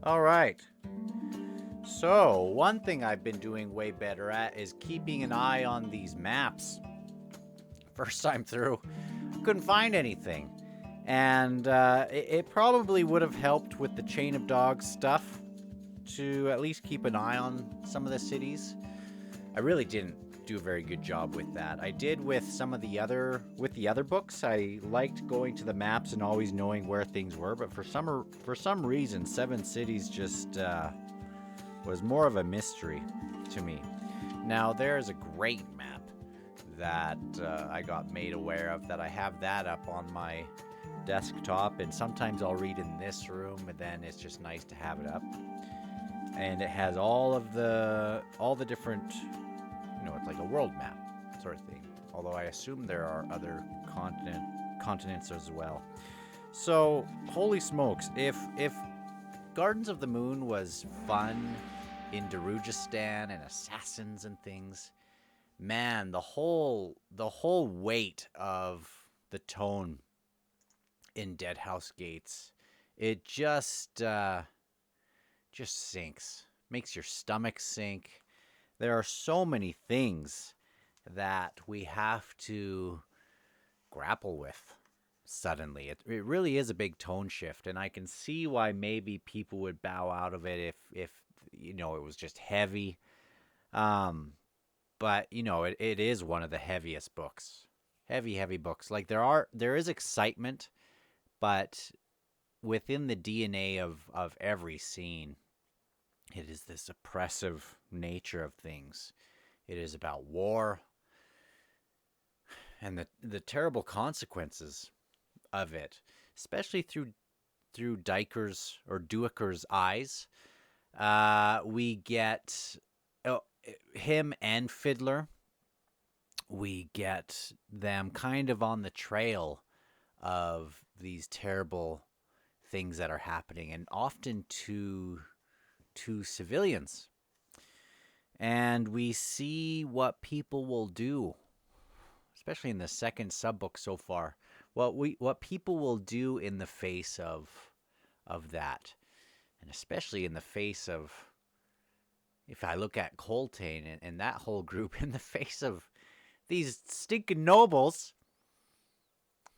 All right. So, one thing I've been doing way better at is keeping an eye on these maps. First time through, couldn't find anything. And it probably would have helped with the Chain of Dogs stuff to at least keep an eye on some of the cities. I really didn't do a very good job with that. I did with some of the other books. I liked going to the maps and always knowing where things were, but for some reason, Seven Cities just was more of a mystery to me. Now there's a great map that I got made aware of that I have that up on my desktop, and sometimes I'll read in this room, and then it's just nice to have it up. And it has all the different, it's like a world map sort of thing. Although I assume there are other continents as well. So, holy smokes, if Gardens of the Moon was fun in Darujistan and assassins and things, man, the whole weight of the tone in Deadhouse Gates, it just sinks, makes your stomach sink. There are so many things that we have to grapple with suddenly. It really is a big tone shift, and I can see why maybe people would bow out of it if it was just heavy. But it is one of the heaviest books. Heavy books. Like there is excitement, but within the DNA of every scene, it is this oppressive nature of things. It is about war and the terrible consequences of it, especially through Duiker's eyes. We get him and Fiddler. We get them kind of on the trail of these terrible things that are happening, and often to civilians. And we see what people will do, especially in the second subbook so far. What people will do in the face of that, and especially in the face of, if I look at Coltane and that whole group, in the face of these stinking nobles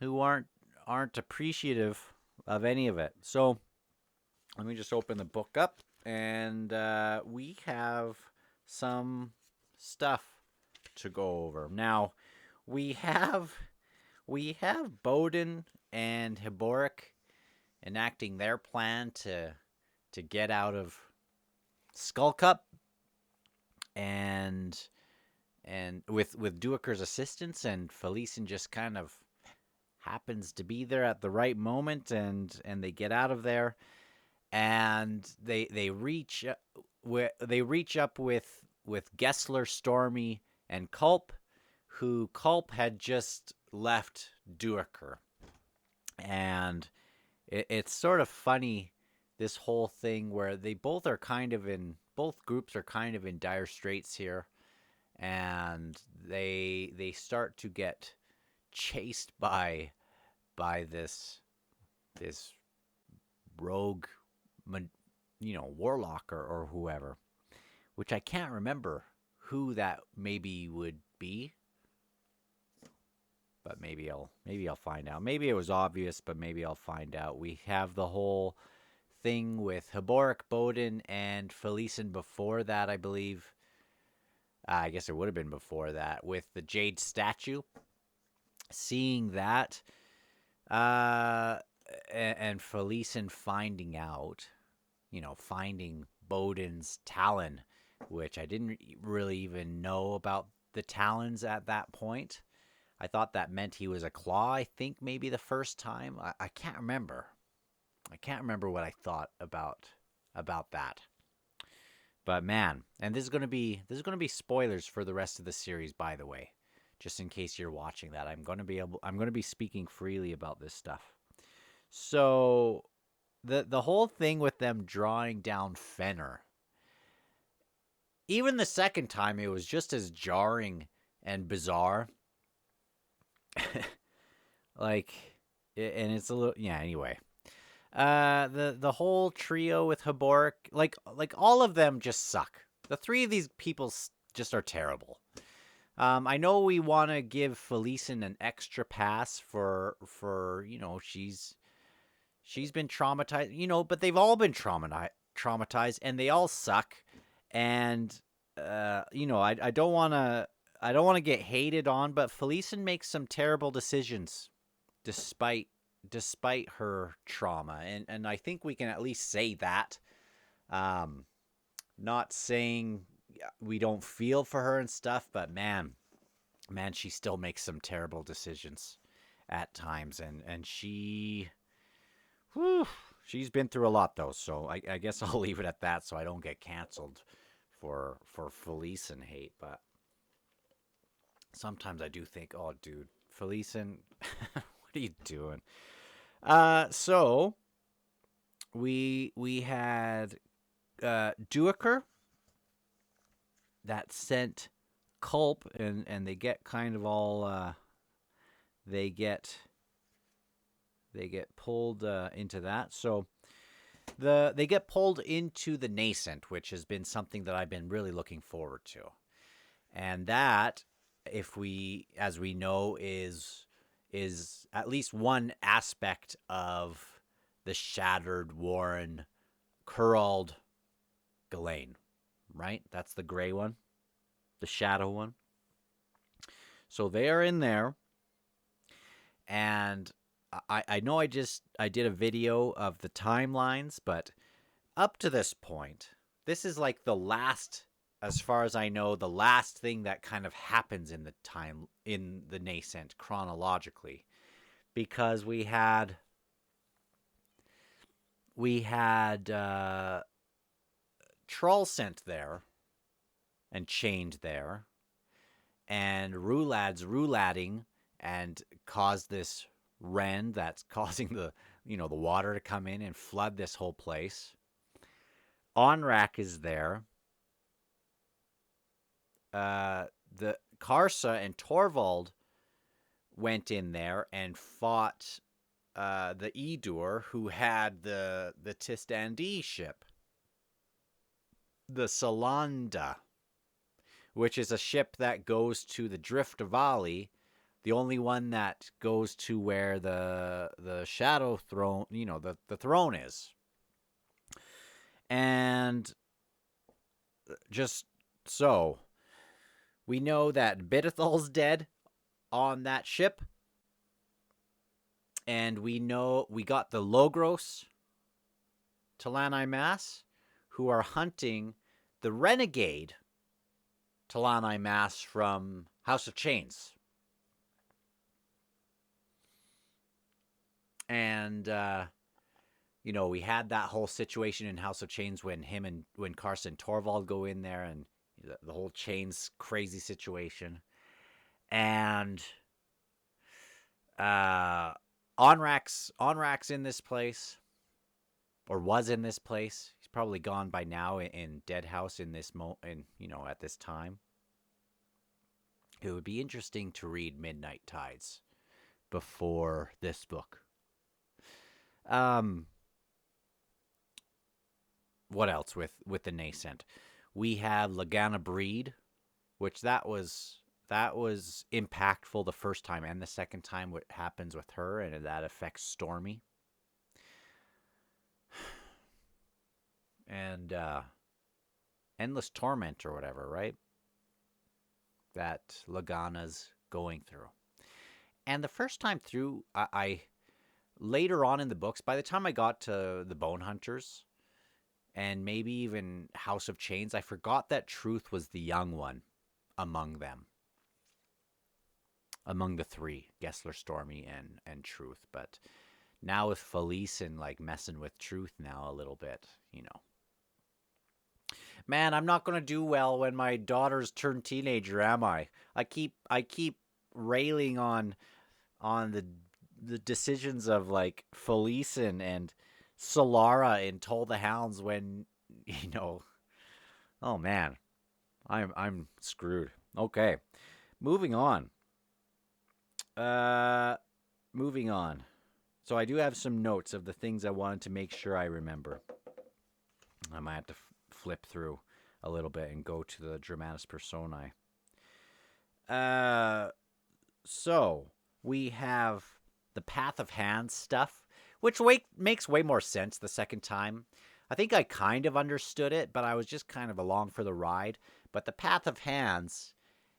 who aren't appreciative of any of it. So let me just open the book up, and we have some stuff to go over. Now, we have Bowden and Hiboric enacting their plan to get out of Skullcup, and with Duiker's assistance, and Felicen just kind of happens to be there at the right moment, and they get out of there, and they reach up with Gessler, Stormy, and Culp, who Culp had just left Duiker. And it's sort of funny, this whole thing where both groups are kind of in dire straits here, and they start to get chased by this rogue, warlock or whoever, which I can't remember who that maybe would be, but maybe I'll find out. Maybe it was obvious, but maybe I'll find out. We have the whole thing with Hiboric, Bowden, and Felicen before that, I believe. I guess it would have been before that, with the Jade statue. Seeing that, and Felicen finding out, finding Bowden's Talon, which I didn't really even know about the Talons at that point. I thought that meant he was a claw, I think, maybe the first time. I can't remember. I can't remember what I thought about that. But man, and this is going to be spoilers for the rest of the series, by the way, just in case you're watching that. I'm going to be speaking freely about this stuff. So the whole thing with them drawing down Fenner, even the second time, it was just as jarring and bizarre. And it's a little, anyway. The whole trio with Haboric, like all of them just suck. The three of these people just are terrible. I know we want to give Felicen an extra pass for she's been traumatized, but they've all been traumatized, and they all suck. And I don't want to get hated on, but Felicen makes some terrible decisions despite her trauma, and I think we can at least say that. Not saying we don't feel for her and stuff, but man, she still makes some terrible decisions at times, and she's been through a lot though. So I guess I'll leave it at that, so I don't get canceled for Felicen hate. But sometimes I do think, oh, dude, Felicen, what are you doing? So we had Duiker that sent Culp, and they get kind of all they get pulled into that. So they get pulled into the nascent, which has been something that I've been really looking forward to, and that, as we know, is at least one aspect of the shattered Warren Kurald Ghislaine, right? That's the gray one, the shadow one. So they are in there, and I know I did a video of the timelines, but up to this point, this is like the last, as far as I know, the last thing that kind of happens in the nascent chronologically, because we had Troll sent there and chained there, and Rulad's roulading and caused this rend that's causing the water to come in and flood this whole place. Onrak is there. The Karsa and Torvald went in there and fought the Edur, who had the Tistandi ship, the Salanda, which is a ship that goes to the Drift of Ali, the only one that goes to where the Shadow Throne, the throne is. And just so, we know that Bidithal's dead on that ship. And we got the Logros Talani Mass, who are hunting the renegade Talani Mass from House of Chains. And, we had that whole situation in House of Chains when Carson Torvald go in there, and the whole Chains crazy situation. And Onrak's in this place, or was in this place. He's probably gone by now in Deadhouse at this time. It would be interesting to read Midnight Tides before this book. What else with the nascent? We have Lagana Breed, which that was impactful the first time and the second time. What happens with her, and that affects Stormy. And Endless Torment or whatever, right? That Lagana's going through. And the first time through, I later on in the books, by the time I got to the Bone Hunters and maybe even House of Chains, I forgot that Truth was the young one among them. Among the three, Gessler, Stormy, and Truth. But now with Felicen messing with Truth now a little bit, Man, I'm not going to do well when my daughters turn teenager, am I? I keep railing on the decisions of Felicen and Solara in Toll the Hounds when oh man, I'm screwed. Okay, moving on. So I do have some notes of the things I wanted to make sure I remember. I might have to flip through a little bit and go to the Dramatis Personae. Uh, so we have the Path of Hands stuff, which makes way more sense the second time. I think I kind of understood it, but I was just kind of along for the ride. But the Path of Hands,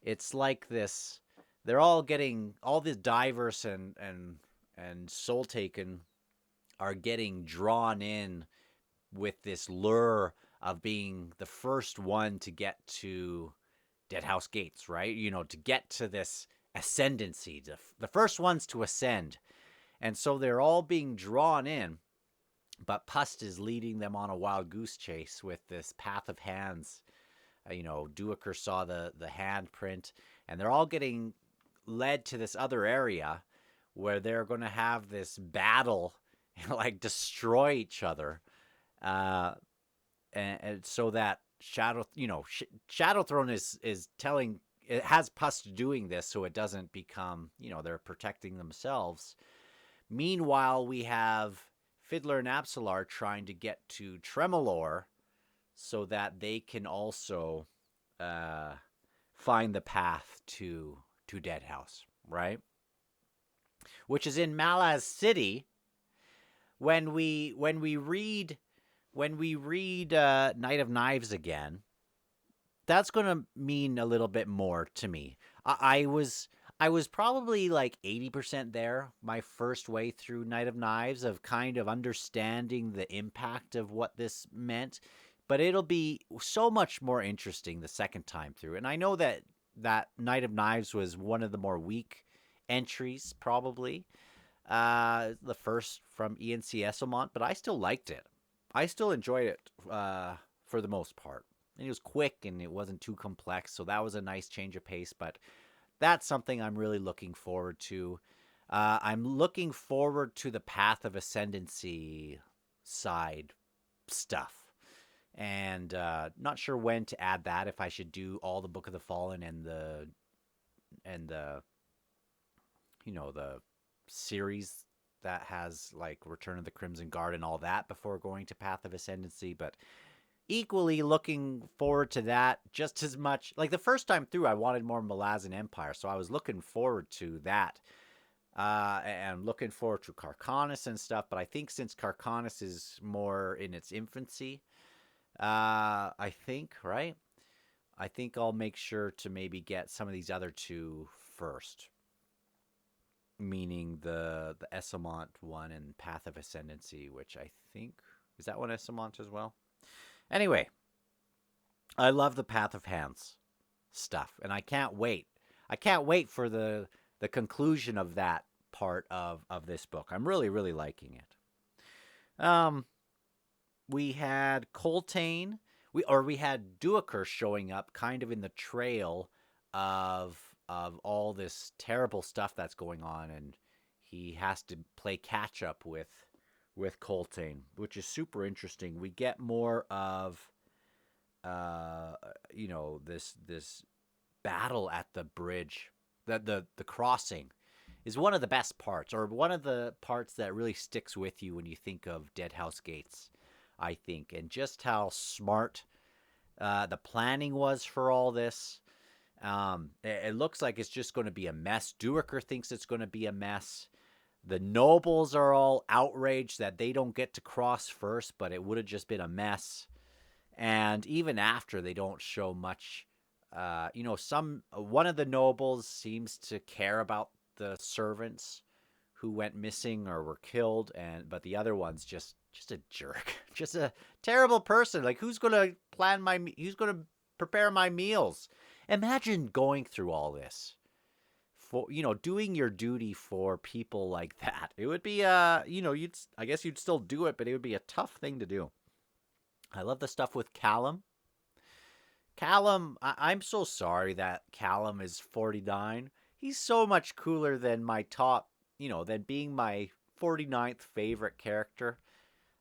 it's like this. They're all getting all the divers and Soul Taken are getting drawn in with this lure of being the first one to get to Deadhouse gates, right? To get to this ascendancy, the first ones to ascend. And so they're all being drawn in, but Pust is leading them on a wild goose chase with this Path of Hands. Duiker saw the handprint, and they're all getting led to this other area where they're going to have this battle and like destroy each other. And so that Shadow Throne is telling, it has Pust doing this so it doesn't become, they're protecting themselves. Meanwhile, we have Fiddler and Absalar trying to get to Tremolor so that they can also find the path to Deadhouse, right? Which is in Malaz City. When we read Knight of Knives again, that's going to mean a little bit more to me. I was probably like 80% there my first way through Knight of Knives of kind of understanding the impact of what this meant, but it'll be so much more interesting the second time through. And I know that Knight of Knives was one of the more weak entries, probably. The first from E&C Esselmont, but I still liked it. I still enjoyed it for the most part. And it was quick and it wasn't too complex, so that was a nice change of pace, but that's something I'm really looking forward to. I'm looking forward to the Path of Ascendancy side stuff. And not sure when to add that, if I should do all the Book of the Fallen and the series that has like Return of the Crimson Guard and all that before going to Path of Ascendancy, but equally looking forward to that just as much. Like the first time through, I wanted more Malazan Empire, so I was looking forward to that. And looking forward to Carconis and stuff, but I think since Carconis is more in its infancy, I think I'll make sure to maybe get some of these other two first. Meaning the Esselmont one and Path of Ascendancy, which I think, is that one Esselmont as well? Anyway, I love the Path of Hands stuff, and I can't wait. I can't wait for the conclusion of that part of this book. I'm really, really liking it. We had Coltane, we had Duiker showing up kind of in the trail of all this terrible stuff that's going on, and he has to play catch up with Coltane, which is super interesting. We get more of this battle at the bridge. The crossing is one of the best parts, or one of the parts that really sticks with you when you think of Deadhouse Gates, I think, and just how smart the planning was for all this. It looks like it's just going to be a mess. Duiker thinks it's going to be a mess. The nobles are all outraged that they don't get to cross first, but it would have just been a mess. And even after, they don't show much. One of the nobles seems to care about the servants who went missing or were killed, but the other one's just a jerk, just a terrible person. Like, who's going to prepare my meals? Imagine going through all this for, doing your duty for people like that. It would be, I guess you'd still do it, but it would be a tough thing to do. I love the stuff with Callum. I'm so sorry that Callum is 49. He's so much cooler than my top, than being my 49th favorite character.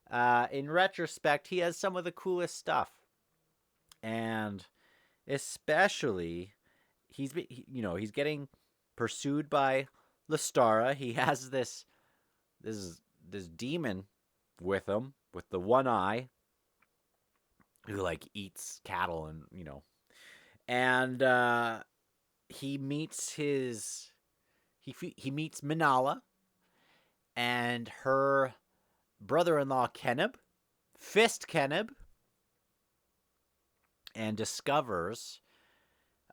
In retrospect, he has some of the coolest stuff. And especially, he's getting pursued by Lestara. He has this this demon with him with the one eye who like eats cattle and and he meets he meets Minala and her brother-in-law Keneb, Fist Keneb, and discovers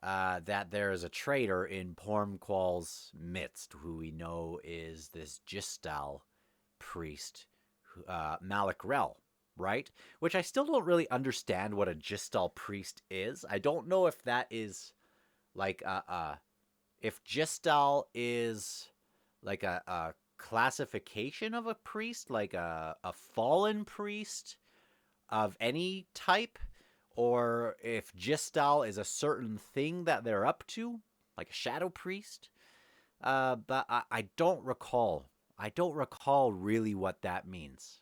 that there is a traitor in Pormqual's midst, who we know is this Gistal priest, Malik Rel, right? Which I still don't really understand what a Gistal priest is. I don't know if that is like if Gistal is like a classification of a priest, like a fallen priest of any type, or if Gistal is a certain thing that they're up to, like a shadow priest. But I don't recall. I don't recall really what that means.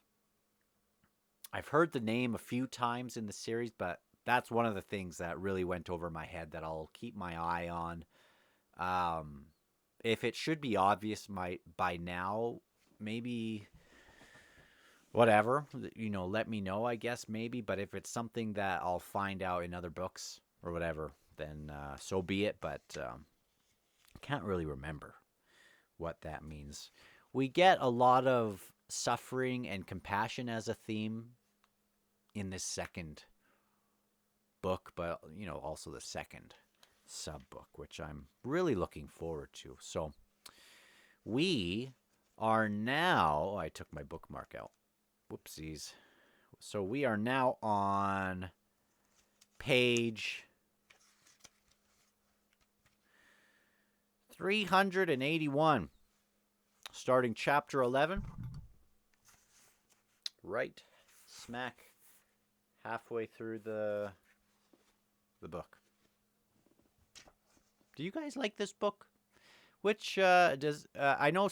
I've heard the name a few times in the series, but that's one of the things that really went over my head that I'll keep my eye on. If it should be obvious by now, maybe whatever, let me know, I guess, maybe. But if it's something that I'll find out in other books or whatever, then so be it. But I can't really remember what that means. We get a lot of suffering and compassion as a theme in this second book, but also the second sub-book, which I'm really looking forward to. So we are now, I took my bookmark out. Whoopsies. So we are now on page 381, starting chapter 11, right smack halfway through the book. Do you guys like this book? Which does I know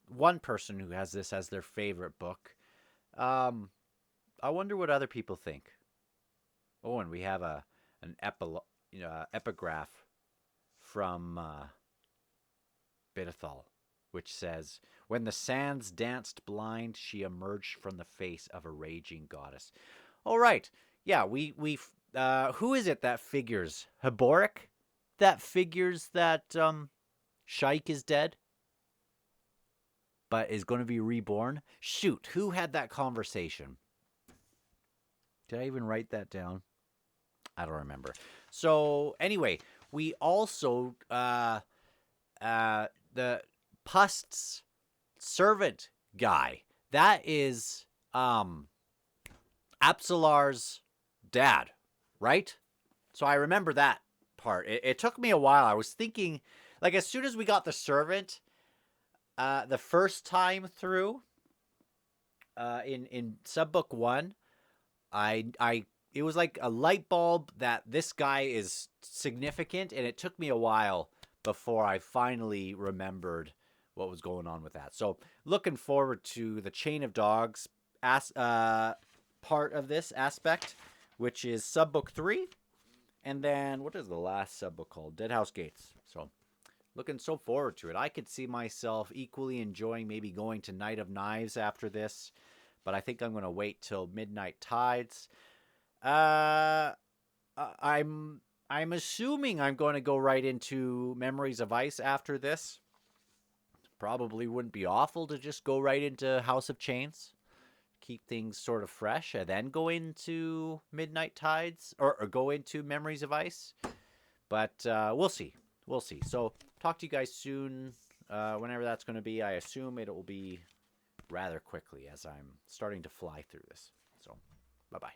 one person who has this as their favorite book. I wonder what other people think. Oh, and we have an epigraph from Bidethal, which says, "When the sands danced blind, she emerged from the face of a raging goddess." All right, yeah, we who is it that figures Haboric? That figures that Shaik is dead, but is going to be reborn. Shoot, who had that conversation? Did I even write that down? I don't remember. So anyway, we also the Pust's servant guy. That is Absalar's dad, right? So I remember that part. It took me a while. I was thinking, like, as soon as we got the servant, the first time through, in subbook 1, it was like a light bulb that this guy is significant, and it took me a while before I finally remembered what was going on with that. So looking forward to the Chain of Dogs part of this aspect, which is subbook 3. And then, what is the last subbook called? Deadhouse Gates. So looking so forward to it. I could see myself equally enjoying maybe going to Night of Knives after this, but I think I'm going to wait till Midnight Tides. I'm assuming I'm going to go right into Memories of Ice after this. Probably wouldn't be awful to just go right into House of Chains, keep things sort of fresh, and then go into Midnight Tides or go into Memories of Ice. But we'll see. We'll see. So talk to you guys soon, whenever that's going to be. I assume it will be rather quickly as I'm starting to fly through this. So bye-bye.